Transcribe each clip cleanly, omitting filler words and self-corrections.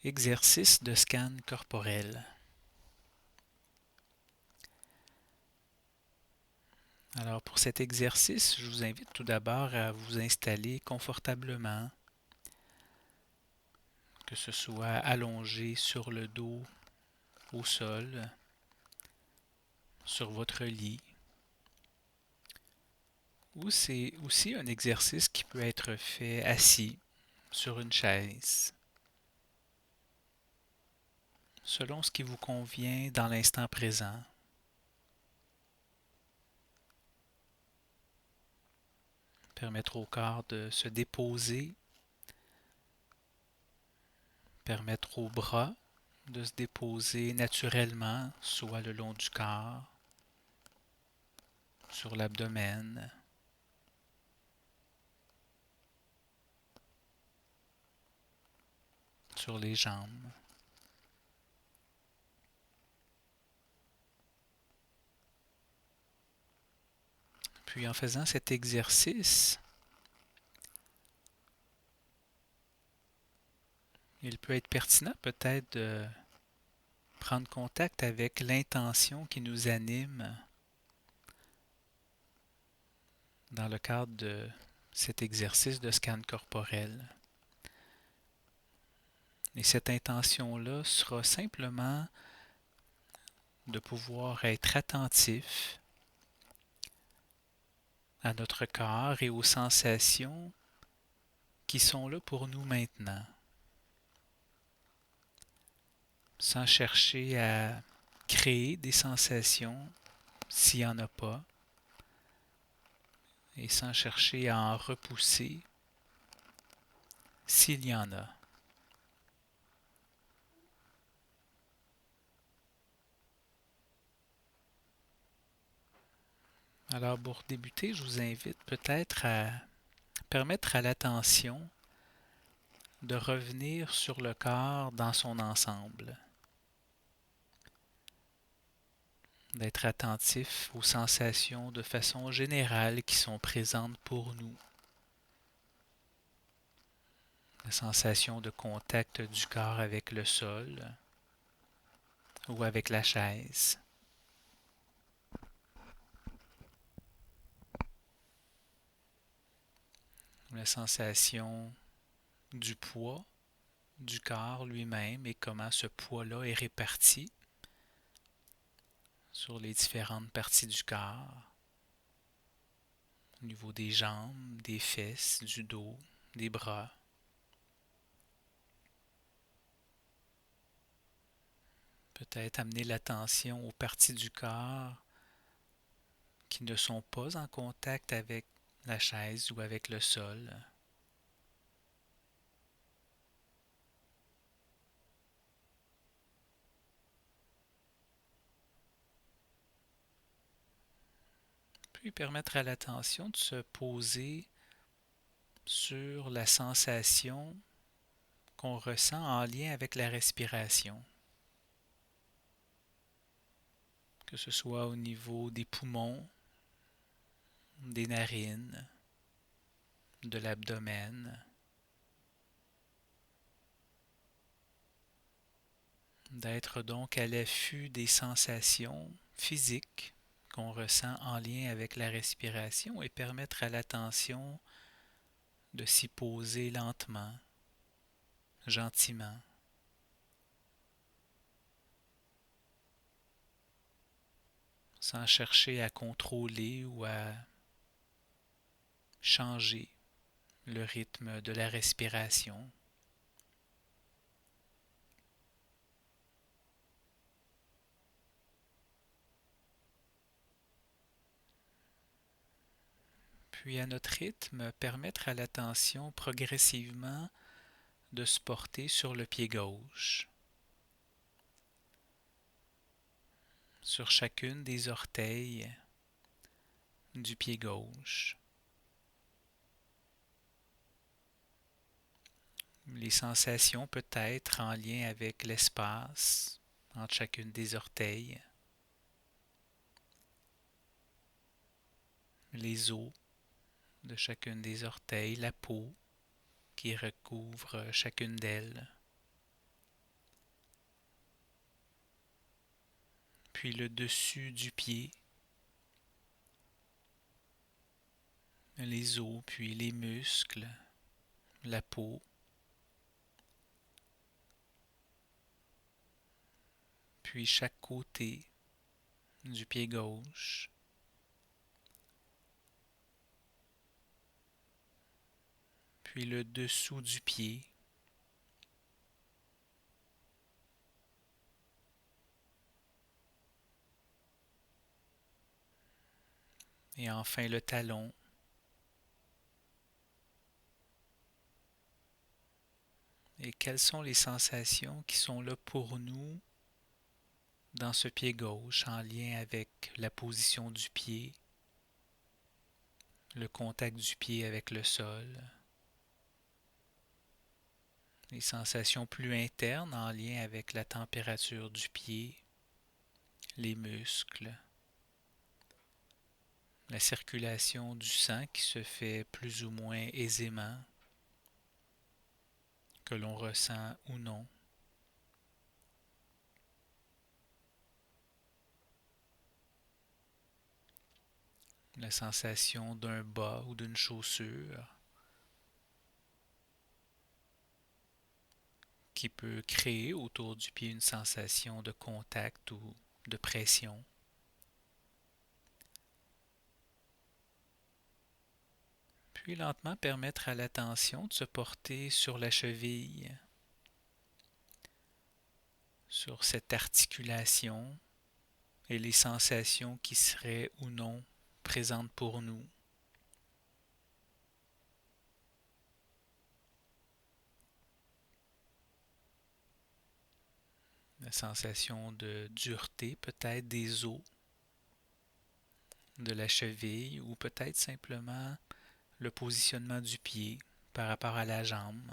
Exercice de scan corporel. Alors pour cet exercice, je vous invite tout d'abord à vous installer confortablement, que ce soit allongé sur le dos, au sol, sur votre lit. Ou c'est aussi un exercice qui peut être fait assis sur une chaise, selon ce qui vous convient dans l'instant présent. Permettre au corps de se déposer, permettre aux bras de se déposer naturellement, soit le long du corps, sur l'abdomen, sur les jambes. Puis en faisant cet exercice, il peut être pertinent peut-être de prendre contact avec l'intention qui nous anime dans le cadre de cet exercice de scan corporel. Et cette intention-là sera simplement de pouvoir être attentif à notre corps et aux sensations qui sont là pour nous maintenant, sans chercher à créer des sensations s'il n'y en a pas, et sans chercher à en repousser s'il y en a. Alors pour débuter, je vous invite peut-être à permettre à l'attention de revenir sur le corps dans son ensemble, d'être attentif aux sensations de façon générale qui sont présentes pour nous. La sensation de contact du corps avec le sol ou avec la chaise. La sensation du poids du corps lui-même et comment ce poids-là est réparti sur les différentes parties du corps, au niveau des jambes, des fesses, du dos, des bras. Peut-être amener l'attention aux parties du corps qui ne sont pas en contact avec la chaise ou avec le sol. Puis permettre à l'attention de se poser sur la sensation qu'on ressent en lien avec la respiration, que ce soit au niveau des poumons, des narines, de l'abdomen, d'être donc à l'affût des sensations physiques qu'on ressent en lien avec la respiration et permettre à l'attention de s'y poser lentement, gentiment, sans chercher à contrôler ou à changer le rythme de la respiration. Puis à notre rythme, permettre à l'attention progressivement de se porter sur le pied gauche, sur chacune des orteils du pied gauche. Les sensations peut-être en lien avec l'espace entre chacune des orteils, les os de chacune des orteils, la peau qui recouvre chacune d'elles. puis le dessus du pied, les os, puis les muscles, la peau, puis chaque côté du pied gauche, puis le dessous du pied, et enfin le talon, et quelles sont les sensations qui sont là pour nous dans ce pied gauche en lien avec la position du pied, le contact du pied avec le sol, les sensations plus internes en lien avec la température du pied, les muscles, la circulation du sang qui se fait plus ou moins aisément, que l'on ressent ou non. La sensation d'un bas ou d'une chaussure qui peut créer autour du pied une sensation de contact ou de pression. Puis lentement permettre à l'attention de se porter sur la cheville, sur cette articulation et les sensations qui seraient ou non présentes pour nous. La sensation de dureté peut-être des os de la cheville ou peut-être simplement le positionnement du pied par rapport à la jambe.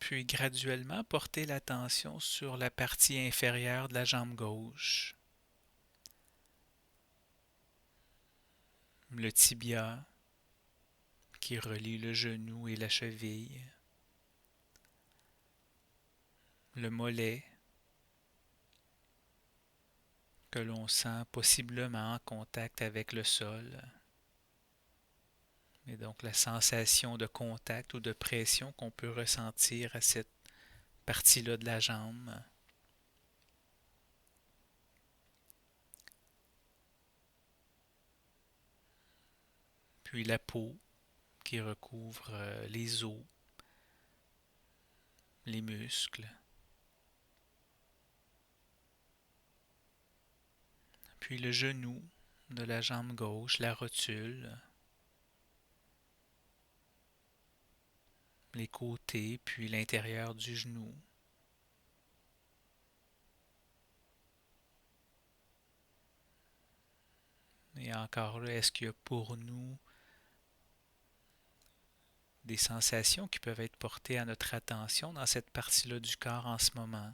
Puis graduellement porter l'attention sur la partie inférieure de la jambe gauche, le tibia qui relie le genou et la cheville, le mollet que l'on sent possiblement en contact avec le sol. Et donc la sensation de contact ou de pression qu'on peut ressentir à cette partie-là de la jambe. Puis la peau qui recouvre les os, les muscles. Puis le genou de la jambe gauche, la rotule, les côtés, puis l'intérieur du genou. Et encore là, est-ce qu'il y a pour nous des sensations qui peuvent être portées à notre attention dans cette partie-là du corps en ce moment?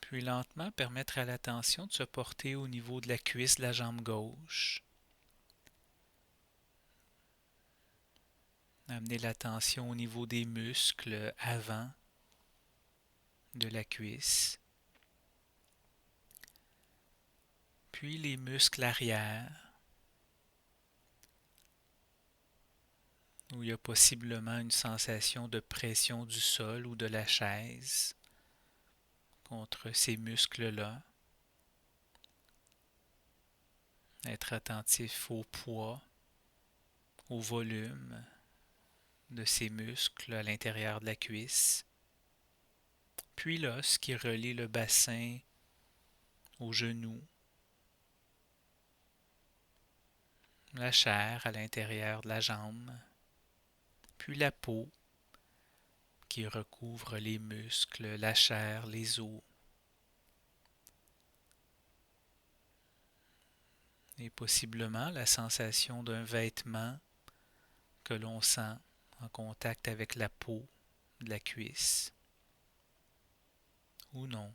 Puis lentement permettre à l'attention de se porter au niveau de la cuisse de la jambe gauche. Amener l'attention au niveau des muscles avant de la cuisse. Puis les muscles arrière, où il y a possiblement une sensation de pression du sol ou de la chaise contre ces muscles-là. Être attentif au poids, au volume de ces muscles à l'intérieur de la cuisse. Puis l'os qui relie le bassin au genou. La chair à l'intérieur de la jambe. Puis la peau qui recouvre les muscles, la chair, les os. Et possiblement la sensation d'un vêtement que l'on sent en contact avec la peau de la cuisse. ou non.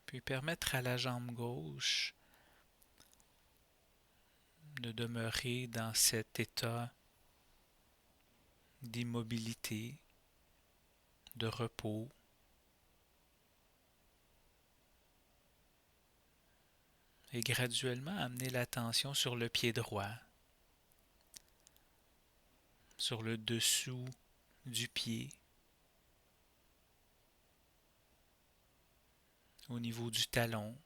Puis permettre à la jambe gauche de demeurer dans cet état d'immobilité, de repos, et graduellement amener l'attention sur le pied droit, sur le dessous du pied, au niveau du talon,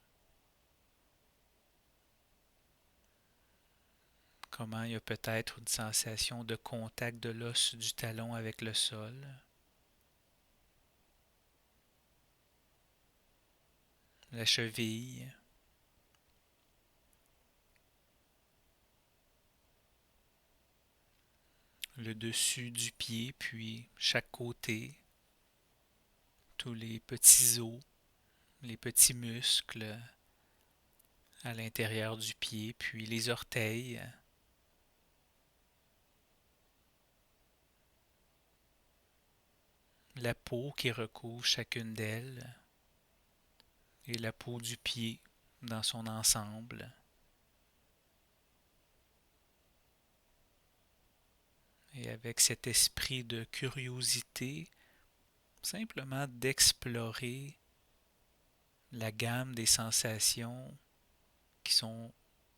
comment il y a peut-être une sensation de contact de l'os du talon avec le sol, la cheville, le dessus du pied, puis chaque côté, tous les petits os, les petits muscles à l'intérieur du pied, puis les orteils, la peau qui recouvre chacune d'elles, et la peau du pied dans son ensemble. Et avec cet esprit de curiosité, simplement d'explorer la gamme des sensations qui sont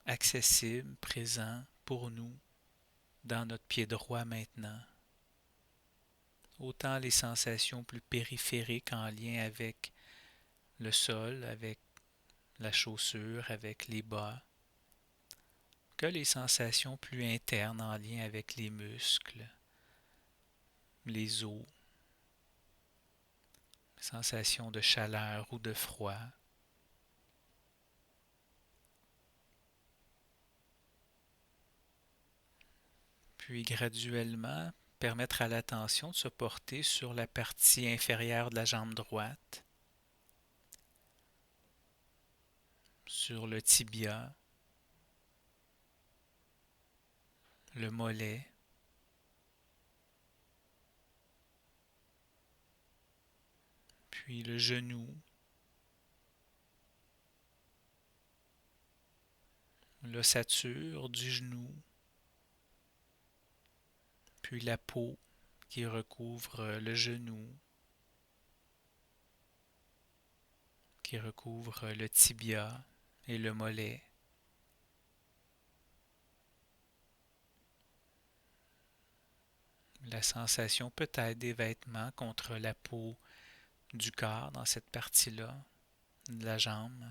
accessibles, présents pour nous dans notre pied droit maintenant. Autant les sensations plus périphériques en lien avec le sol, avec la chaussure, avec les bas, que les sensations plus internes en lien avec les muscles, les os, sensations de chaleur ou de froid. Puis graduellement, permettre à l'attention de se porter sur la partie inférieure de la jambe droite, sur le tibia, le mollet, puis le genou, l'ossature du genou, puis la peau qui recouvre le genou, qui recouvre le tibia et le mollet. La sensation peut-être des vêtements contre la peau du corps dans cette partie-là de la jambe.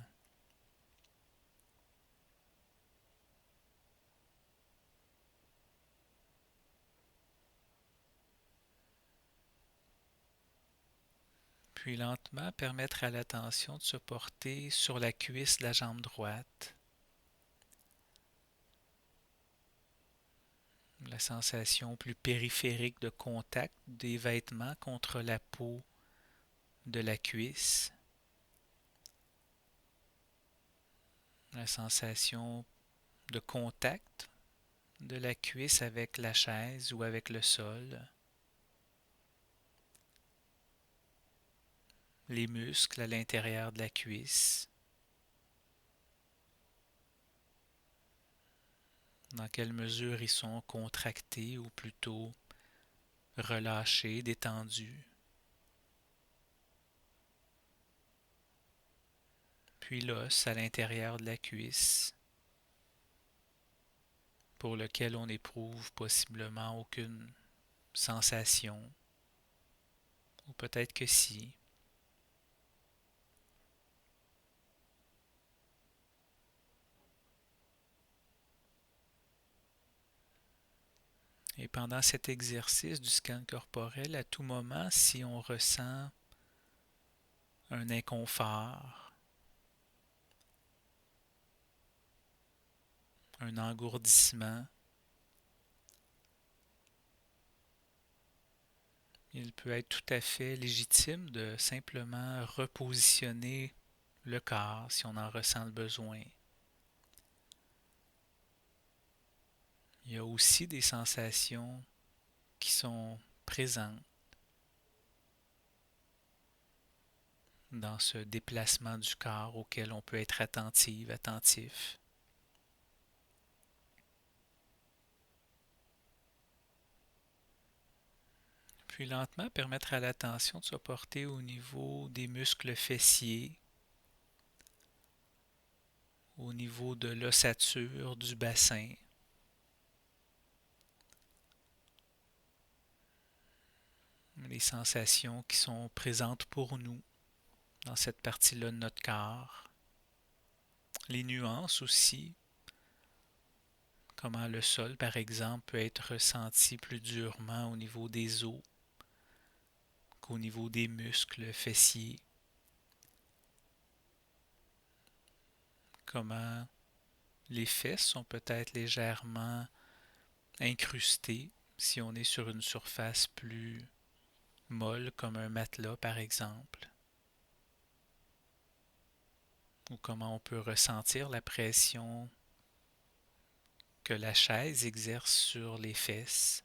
Puis lentement permettre à l'attention de se porter sur la cuisse de la jambe droite. La sensation plus périphérique de contact des vêtements contre la peau de la cuisse. La sensation de contact de la cuisse avec la chaise ou avec le sol. Les muscles à l'intérieur de la cuisse. Dans quelle mesure ils sont contractés ou plutôt relâchés, détendus. Puis l'os à l'intérieur de la cuisse, pour lequel on n'éprouve possiblement aucune sensation, ou peut-être que si. Et pendant cet exercice du scan corporel, à tout moment, si on ressent un inconfort, un engourdissement, il peut être tout à fait légitime de simplement repositionner le corps si on en ressent le besoin. Il y a aussi des sensations qui sont présentes dans ce déplacement du corps auquel on peut être attentive, attentif. Puis lentement permettre à l'attention de se porter au niveau des muscles fessiers, au niveau de l'ossature du bassin, les sensations qui sont présentes pour nous dans cette partie-là de notre corps, les nuances aussi, comment le sol par exemple peut être ressenti plus durement au niveau des os qu'au niveau des muscles fessiers, comment les fesses sont peut-être légèrement incrustées si on est sur une surface plus molle comme un matelas par exemple, ou comment on peut ressentir la pression que la chaise exerce sur les fesses.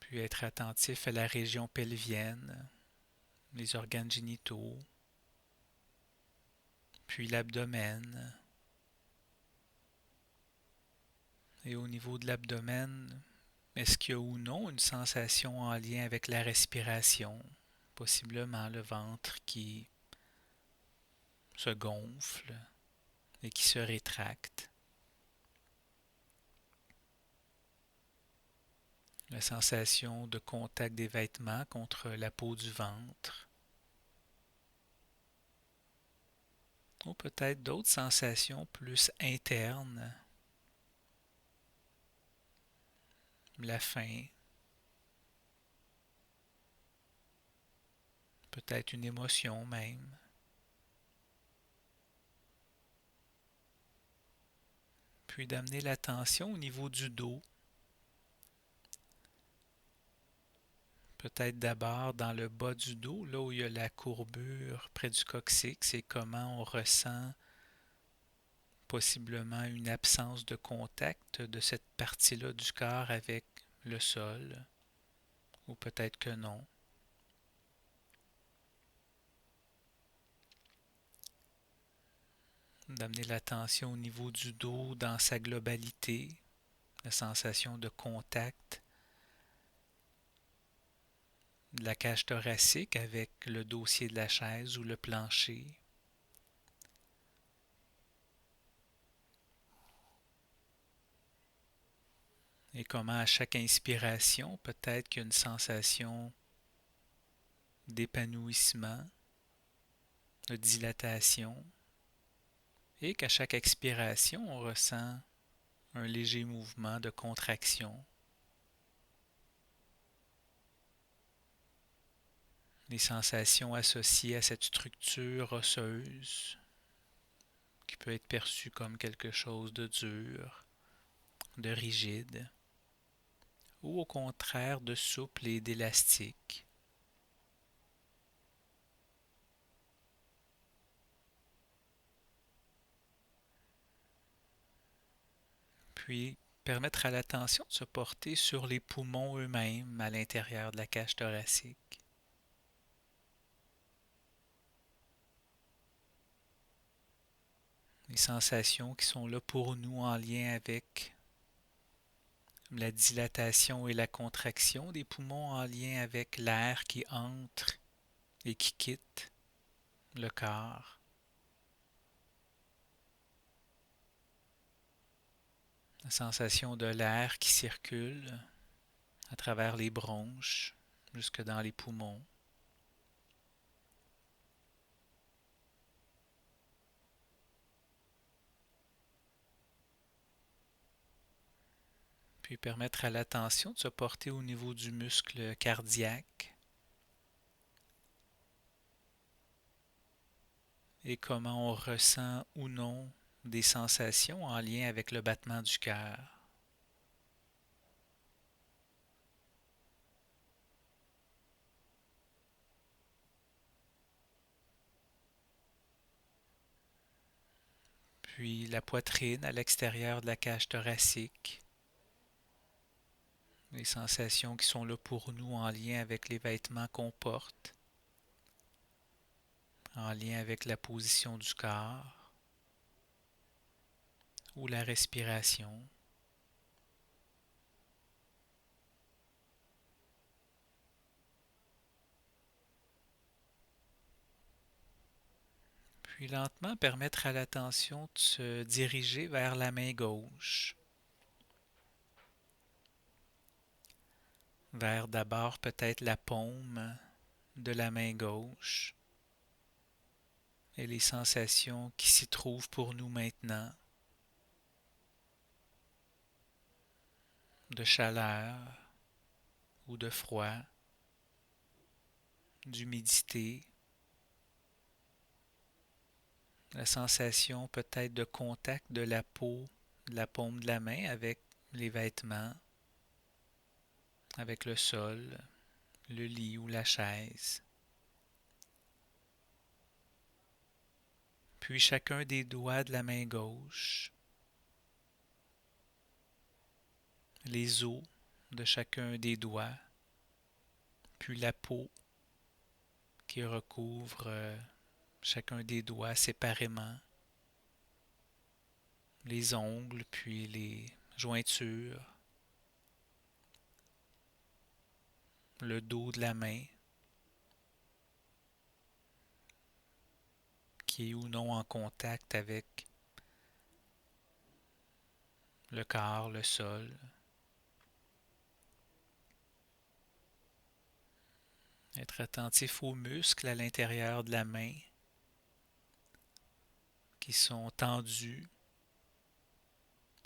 Puis être attentif à la région pelvienne, les organes génitaux, puis l'abdomen. Et au niveau de l'abdomen, est-ce qu'il y a ou non une sensation en lien avec la respiration? Possiblement le ventre qui se gonfle et qui se rétracte. La sensation de contact des vêtements contre la peau du ventre. Ou peut-être d'autres sensations plus internes. La faim. Peut-être une émotion même. Puis d'amener l'attention au niveau du dos. Peut-être d'abord dans le bas du dos, là où il y a la courbure près du coccyx, et comment on ressent possiblement une absence de contact de cette partie-là du corps avec le sol, ou peut-être que non. D'amener l'attention au niveau du dos dans sa globalité, la sensation de contact de la cage thoracique avec le dossier de la chaise ou le plancher. Et comment à chaque inspiration, peut-être qu'il y a une sensation d'épanouissement, de dilatation, et qu'à chaque expiration, on ressent un léger mouvement de contraction. Les sensations associées à cette structure osseuse, qui peut être perçue comme quelque chose de dur, de rigide, ou au contraire de souple et d'élastique. Puis permettre à l'attention de se porter sur les poumons eux-mêmes à l'intérieur de la cage thoracique. Les sensations qui sont là pour nous en lien avec la dilatation et la contraction des poumons, en lien avec l'air qui entre et qui quitte le corps. La sensation de l'air qui circule à travers les bronches jusque dans les poumons. Puis permettre à l'attention de se porter au niveau du muscle cardiaque et comment on ressent ou non des sensations en lien avec le battement du cœur. puis la poitrine à l'extérieur de la cage thoracique, les sensations qui sont là pour nous en lien avec les vêtements qu'on porte, en lien avec la position du corps ou la respiration. Puis lentement permettre à l'attention de se diriger vers la main gauche, vers d'abord peut-être la paume de la main gauche et les sensations qui s'y trouvent pour nous maintenant, de chaleur ou de froid, d'humidité, la sensation peut-être de contact de la peau, de la paume de la main avec les vêtements, avec le sol, le lit ou la chaise. Puis chacun des doigts de la main gauche, les os de chacun des doigts, puis la peau qui recouvre chacun des doigts séparément, les ongles, puis les jointures, le dos de la main, qui est ou non en contact avec le corps, le sol. Être attentif aux muscles à l'intérieur de la main qui sont tendus,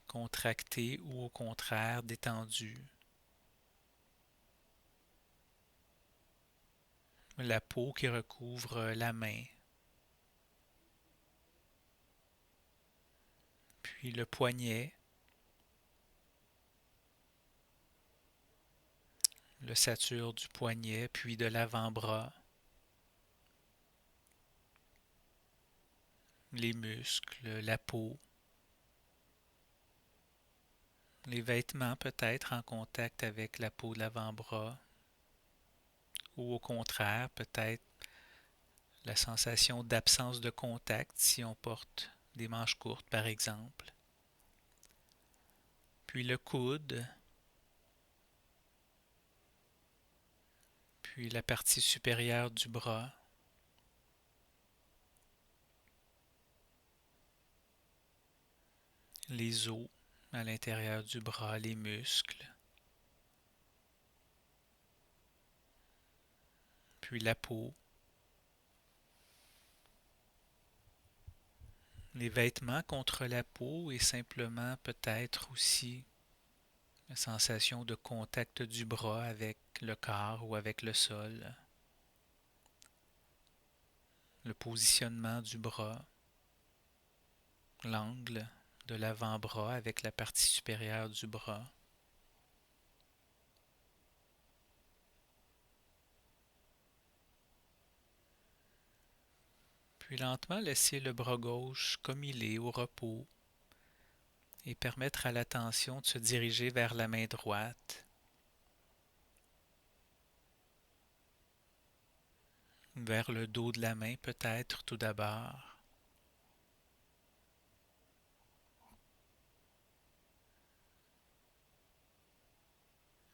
contractés ou au contraire détendus. La peau qui recouvre la main. Puis le poignet, l'ossature du poignet, puis de l'avant-bras, les muscles, la peau, les vêtements peut-être en contact avec la peau de l'avant-bras, ou au contraire, peut-être la sensation d'absence de contact si on porte des manches courtes par exemple. Puis le coude, puis la partie supérieure du bras, les os à l'intérieur du bras, les muscles, puis la peau, les vêtements contre la peau et simplement peut-être aussi la sensation de contact du bras avec le corps ou avec le sol, le positionnement du bras, l'angle de l'avant-bras avec la partie supérieure du bras. Puis lentement laisser le bras gauche comme il est au repos et permettre à l'attention de se diriger vers la main droite, vers le dos de la main peut-être tout d'abord.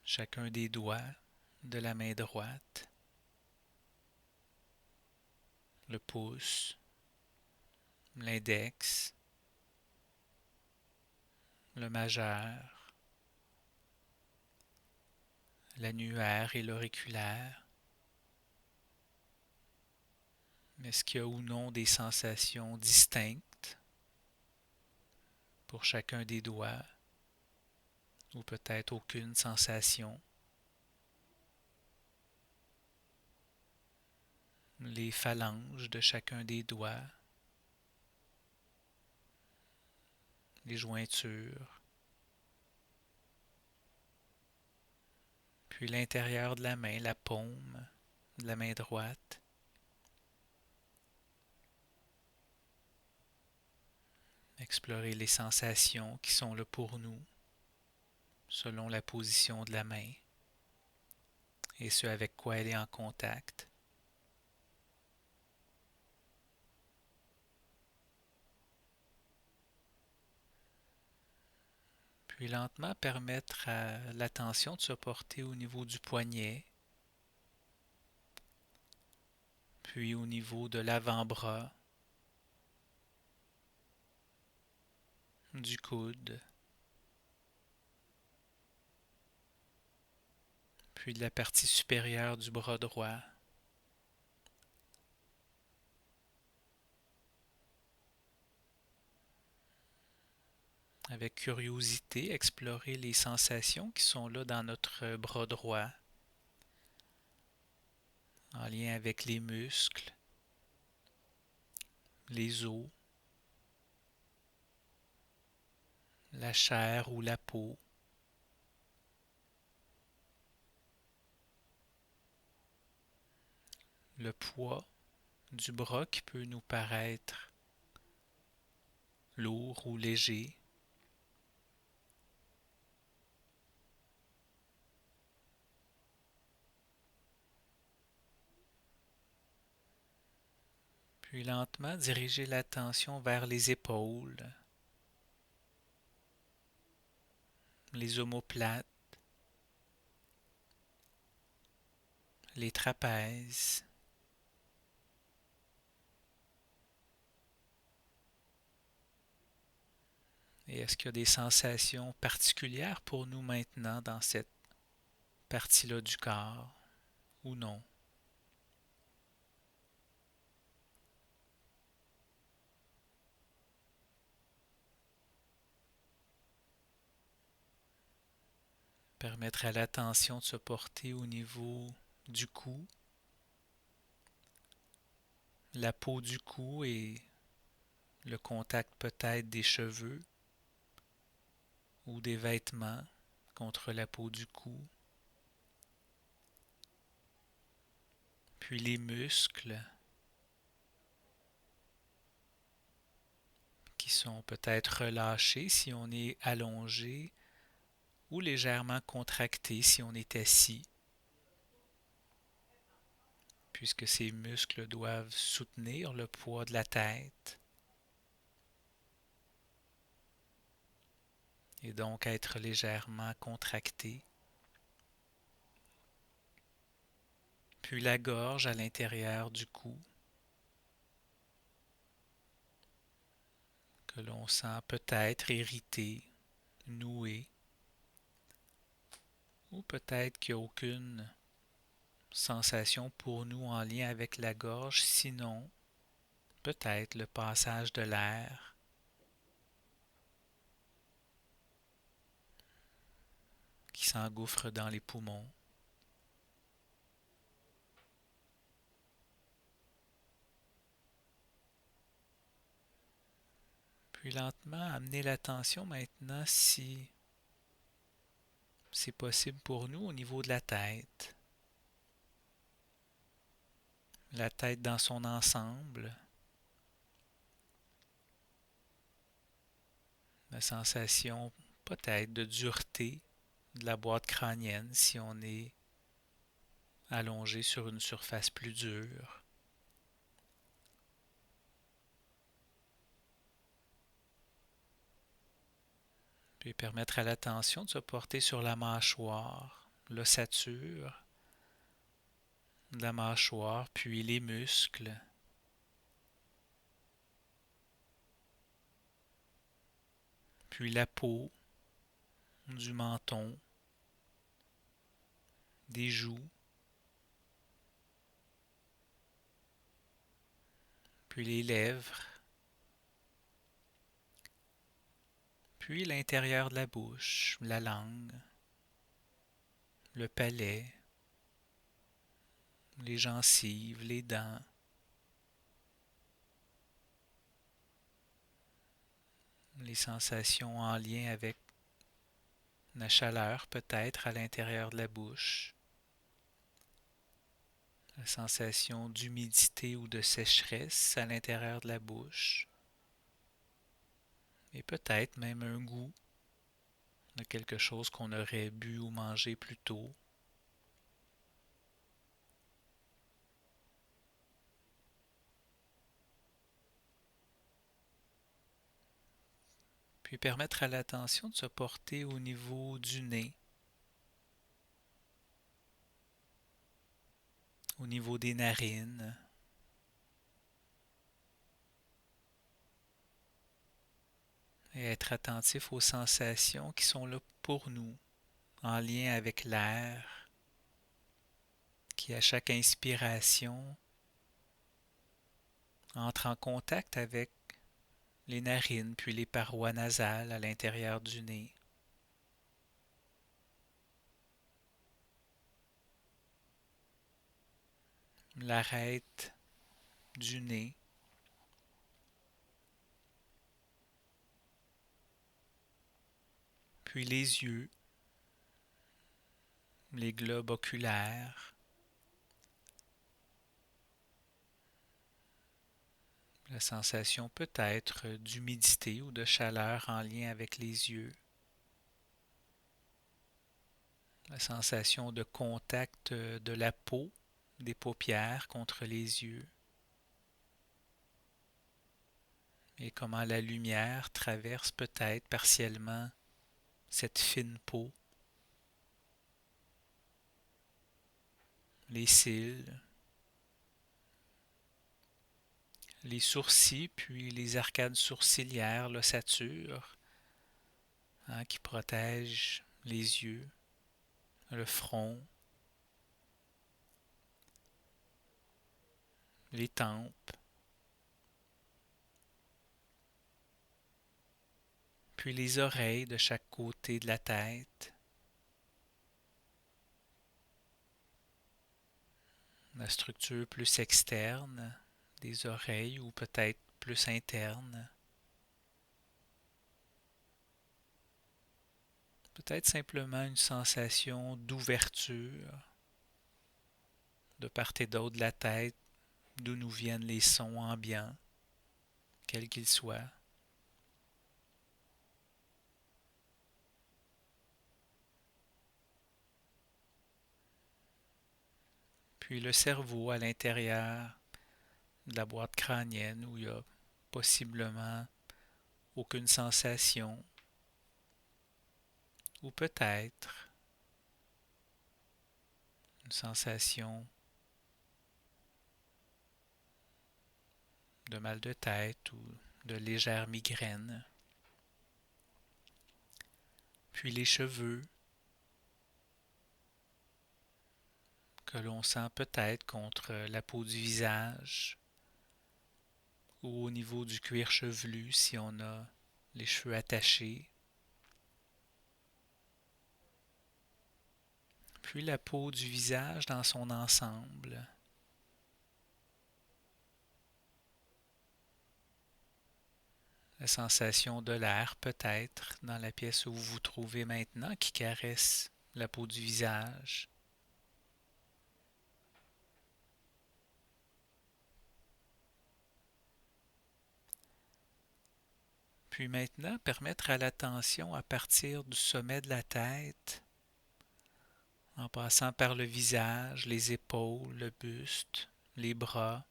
Chacun des doigts de la main droite, le pouce, l'index, le majeur, l'annulaire et l'auriculaire. Est-ce qu'il y a ou non des sensations distinctes pour chacun des doigts ou peut-être aucune sensation? Les phalanges de chacun des doigts, les jointures, puis l'intérieur de la main, la paume de la main droite, Explorer les sensations qui sont là pour nous, selon la position de la main et ce avec quoi elle est en contact. Puis lentement permettre à l'attention de se porter au niveau du poignet, puis au niveau de l'avant-bras, du coude, puis de la partie supérieure du bras droit. Avec curiosité, explorer les sensations qui sont là dans notre bras droit, en lien avec les muscles, les os, la chair ou la peau. Le poids du bras qui peut nous paraître lourd ou léger. Puis lentement diriger l'attention vers les épaules, les omoplates, les trapèzes. Et est-ce qu'il y a des sensations particulières pour nous maintenant dans cette partie-là du corps ou non? Permettre à l'attention de se porter au niveau du cou, la peau du cou et le contact peut-être des cheveux ou des vêtements contre la peau du cou. Puis les muscles qui sont peut-être relâchés si on est allongé ou légèrement contractés si on est assis, puisque ces muscles doivent soutenir le poids de la tête et donc être légèrement contractés. Puis la gorge à l'intérieur du cou, que l'on sent peut-être irritée, nouée, ou peut-être qu'il n'y a aucune sensation pour nous en lien avec la gorge, sinon peut-être le passage de l'air qui s'engouffre dans les poumons. Puis lentement amener l'attention maintenant, si c'est possible pour nous, au niveau de la tête. La tête dans son ensemble. La sensation peut-être de dureté de la boîte crânienne si on est allongé sur une surface plus dure. Puis permettre à l'attention de se porter sur la mâchoire, l'ossature de la mâchoire, puis les muscles. Puis la peau du menton, des joues, puis les lèvres, puis l'intérieur de la bouche, la langue, le palais, les gencives, les dents, les sensations en lien avec la chaleur peut-être à l'intérieur de la bouche, la sensation d'humidité ou de sécheresse à l'intérieur de la bouche, et peut-être même un goût de quelque chose qu'on aurait bu ou mangé plus tôt. Puis permettre à l'attention de se porter au niveau du nez, au niveau des narines, et être attentif aux sensations qui sont là pour nous, en lien avec l'air, qui à chaque inspiration entre en contact avec les narines puis les parois nasales à l'intérieur du nez. L'arête du nez, puis les yeux, les globes oculaires, la sensation peut-être d'humidité ou de chaleur en lien avec les yeux, la sensation de contact de la peau, des paupières contre les yeux, et comment la lumière traverse peut-être partiellement cette fine peau, les cils, les sourcils, puis les arcades sourcilières, l'ossature, qui protège les yeux, le front, les tempes, puis les oreilles de chaque côté de la tête, la structure plus externe des oreilles ou peut-être plus interne. Peut-être simplement une sensation d'ouverture de part et d'autre de la tête, d'où nous viennent les sons ambiants, quels qu'ils soient. Puis le cerveau à l'intérieur de la boîte crânienne où il y a possiblement aucune sensation, ou peut-être une sensation de mal de tête ou de légère migraine. Puis les cheveux que l'on sent peut-être contre la peau du visage ou au niveau du cuir chevelu si on a les cheveux attachés. Puis la peau du visage dans son ensemble. La sensation de l'air peut-être dans la pièce où vous vous trouvez maintenant qui caresse la peau du visage. Puis maintenant, permettre à l'attention à partir du sommet de la tête, en passant par le visage, les épaules, le buste, les bras,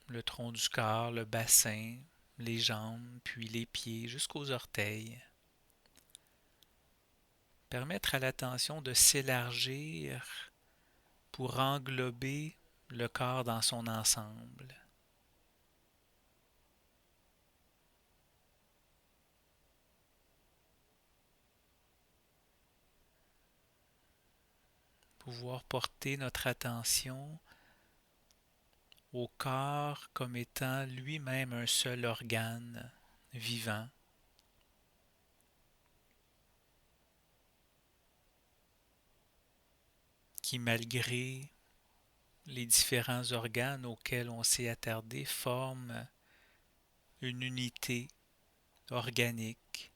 le tronc du corps, le bassin, les jambes, puis les pieds jusqu'aux orteils. Permettre à l'attention de s'élargir pour englober le corps dans son ensemble. Pouvoir porter notre attention au corps comme étant lui-même un seul organe vivant, qui malgré les différents organes auxquels on s'est attardé forment une unité organique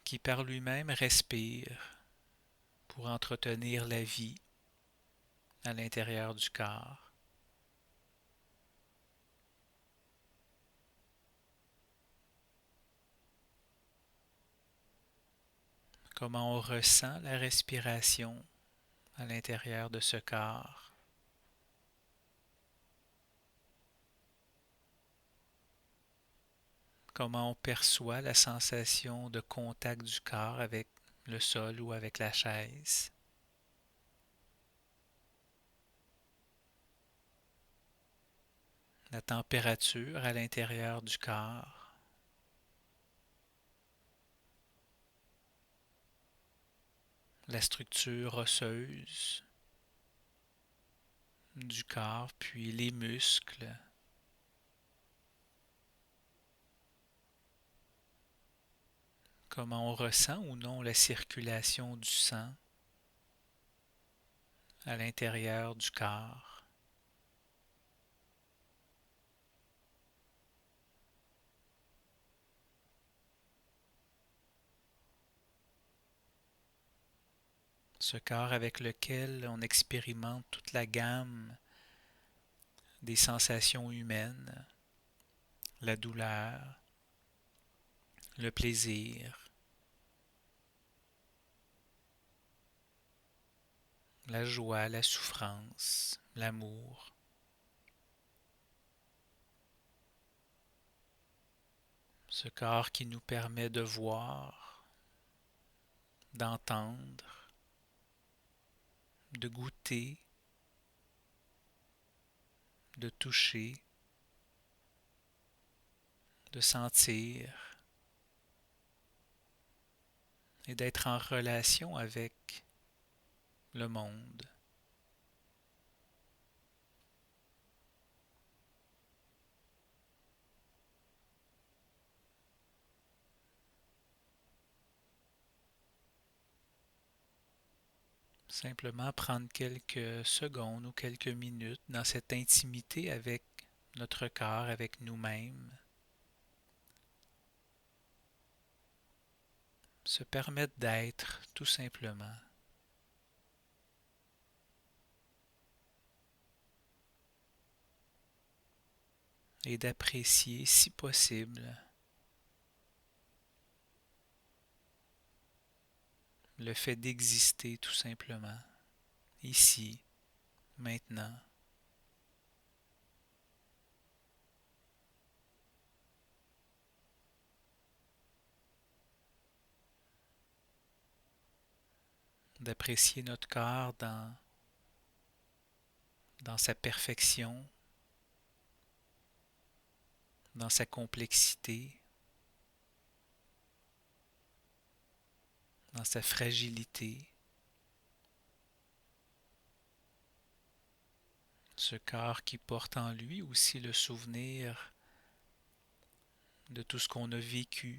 qui par lui-même respire pour entretenir la vie à l'intérieur du corps. comment on ressent la respiration à l'intérieur de ce corps. Comment on perçoit la sensation de contact du corps avec le sol ou avec la chaise. La température à l'intérieur du corps. La structure osseuse du corps, puis les muscles. Comment on ressent ou non la circulation du sang à l'intérieur du corps. Ce corps avec lequel on expérimente toute la gamme des sensations humaines, la douleur, le plaisir, la joie, la souffrance, l'amour. Ce corps qui nous permet de voir, d'entendre, de goûter, de toucher, de sentir et d'être en relation avec le monde. Simplement prendre quelques secondes ou quelques minutes dans cette intimité avec notre corps, avec nous-mêmes. Se permettre d'être tout simplement. Et d'apprécier, si possible, le fait d'exister tout simplement, ici, maintenant. D'apprécier notre corps dans sa perfection, dans sa complexité, dans sa fragilité. Ce corps qui porte en lui aussi le souvenir de tout ce qu'on a vécu.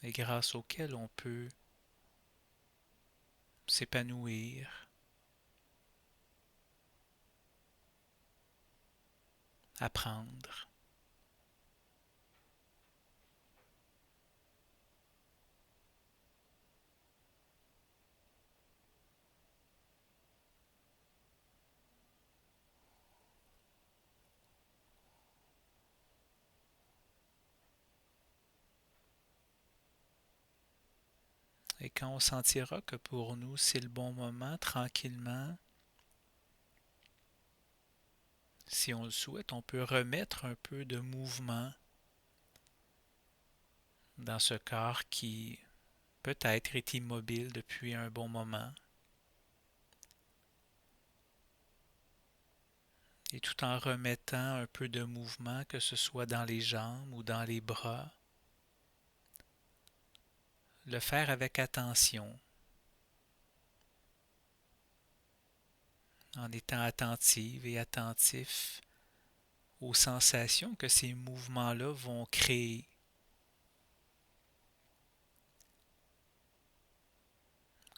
Et grâce auquel on peut s'épanouir, apprendre. Et quand on sentira que pour nous c'est le bon moment, tranquillement, si on le souhaite, on peut remettre un peu de mouvement dans ce corps qui peut-être est immobile depuis un bon moment. Et tout en remettant un peu de mouvement, que ce soit dans les jambes ou dans les bras, le faire avec attention, en étant attentive et attentif aux sensations que ces mouvements-là vont créer.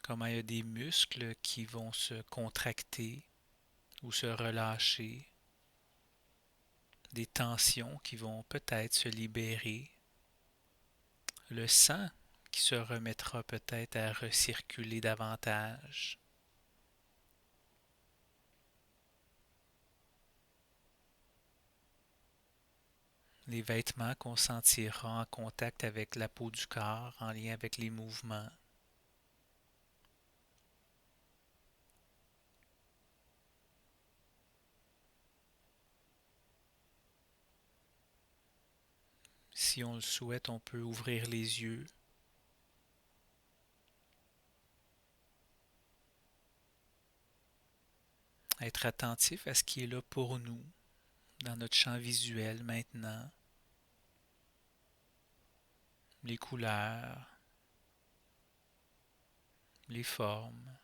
Comment il y a des muscles qui vont se contracter ou se relâcher, des tensions qui vont peut-être se libérer, le sang qui se remettra peut-être à recirculer davantage. les vêtements qu'on sentira en contact avec la peau du corps, en lien avec les mouvements. Si on le souhaite, on peut ouvrir les yeux, être attentif à ce qui est là pour nous, dans notre champ visuel maintenant, les couleurs, les formes.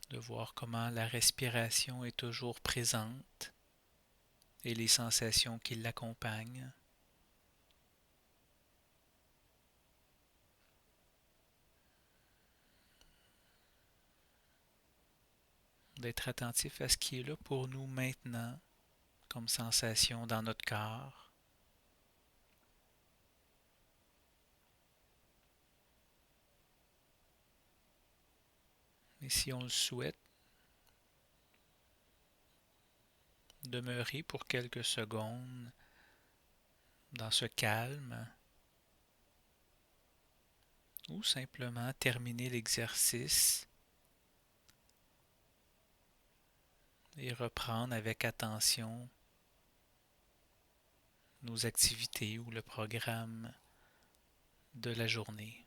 De voir comment la respiration est toujours présente et les sensations qui l'accompagnent. D'être attentif à ce qui est là pour nous maintenant, comme sensation dans notre corps. Et si on le souhaite, demeurer pour quelques secondes dans ce calme ou simplement terminer l'exercice et reprendre avec attention nos activités ou le programme de la journée.